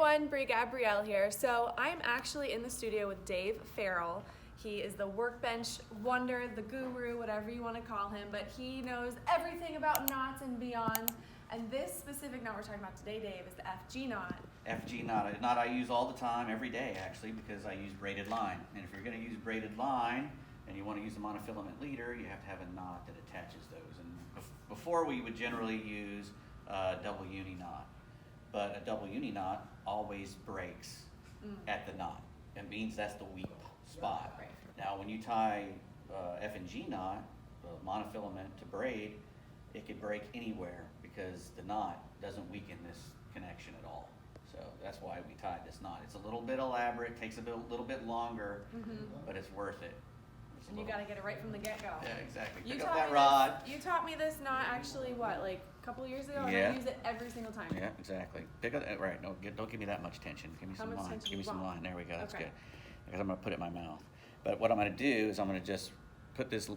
everyone, Brie Gabrielle here. So I'm actually in the studio with Dave Farrell. He is the workbench wonder, the guru, whatever you want to call him, but he knows everything about knots and beyond. And this specific knot we're talking about today, Dave, is the FG knot. FG knot, a knot I use all the time, every day actually, because I use braided line. And if you're going to use braided line and you want to use a monofilament leader, you have to have a knot that attaches those. And before we would generally use a double uni knot, but a double uni knot always breaks at the knot. It means that's the weak spot. Right. Now when you tie F and G knot, monofilament to braid, it could break anywhere because the knot doesn't weaken this connection at all. So that's why we tied this knot. It's a little bit elaborate, takes a little bit longer, but it's worth it. And you got to get it right from the get-go. Yeah, exactly. You Pick up that rod. You taught me this knot actually, what, like a couple years ago? Yeah. And I use it every single time. Yeah, exactly. Pick up that, right, don't give me that much tension. Give me some line. Give me some line. There we go, that's good. Because I'm going to put it in my mouth. But what I'm going to do is I'm going to just put this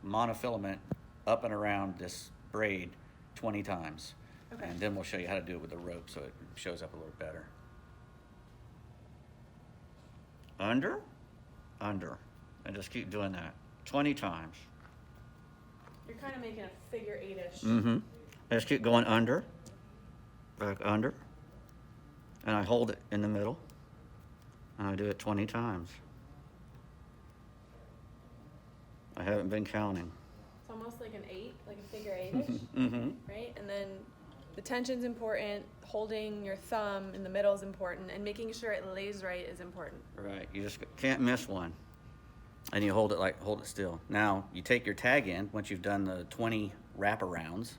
monofilament up and around this braid 20 times. Okay. And then we'll show you how to do it with the rope so it shows up a little better. Under, under. And just keep doing that 20 times. You're kind of making a figure eight-ish. Just keep going under, back under, and I hold it in the middle, and I do it 20 times. I haven't been counting. It's almost like an eight, like a figure eight-ish, right? And then the tension's important, holding your thumb in the middle is important, and making sure it lays right is important. Right, you just can't miss one. And you hold it still. Now, you take your tag in, once you've done the 20 wraparounds,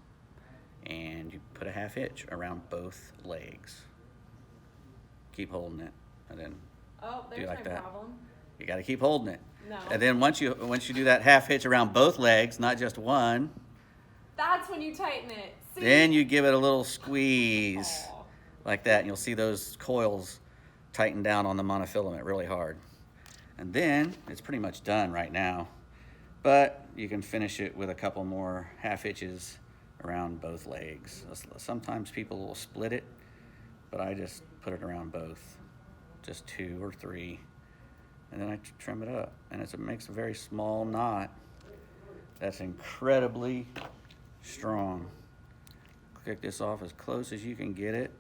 and you put a half hitch around both legs. Keep holding it, and then there's like my that. problem. You gotta keep holding it. No. And then once you do that half hitch around both legs, not just one, that's when you tighten it. See? then you give it a little squeeze, like that, and you'll see those coils tighten down on the monofilament really hard. And then it's pretty much done right now, but you can finish it with a couple more half hitches around both legs. Sometimes people will split it, but I just put it around both, just 2 or 3, and then I trim it up, and it makes a very small knot that's incredibly strong. Click this off as close as you can get it,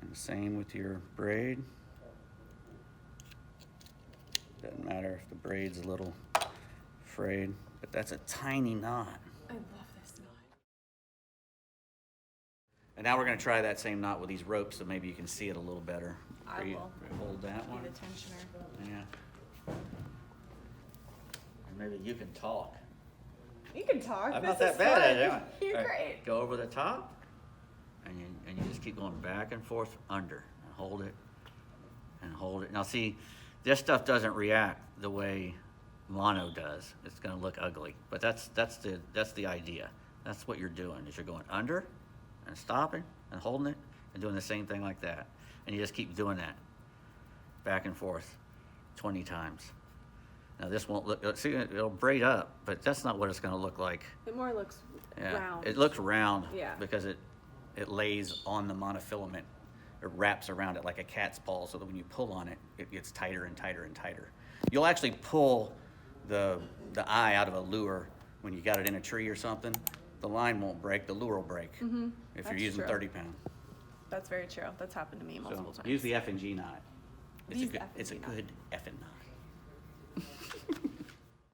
and the same with your braid. Doesn't matter if the braid's a little frayed, but that's a tiny knot. I love this knot. And now we're going to try that same knot with these ropes so maybe you can see it a little better. I will. Hold that one. Be the tensioner. Yeah. And maybe you can talk. You can talk. I'm not that bad at it. You're great. Go over the top, and you just keep going back and forth under, and hold it, and hold it. Now see, this stuff doesn't react the way mono does. It's going to look ugly, but that's the idea. That's what you're doing. Is you're going under, and stopping, and holding it, and doing the same thing like that, and you just keep doing that, back and forth, 20 times. Now this won't look. See, it'll braid up, but that's not what it's going to look like. It more looks round. It looks round. Yeah. Because it lays on the monofilament. It wraps around it like a cat's paw, so that when you pull on it, it gets tighter and tighter and tighter. You'll actually pull the eye out of a lure when you got it in a tree or something. The line won't break, the lure will break if you're using 30 pound. That's very true. That's happened to me multiple times. Use the F and G knot. It's a good knot. effing knot.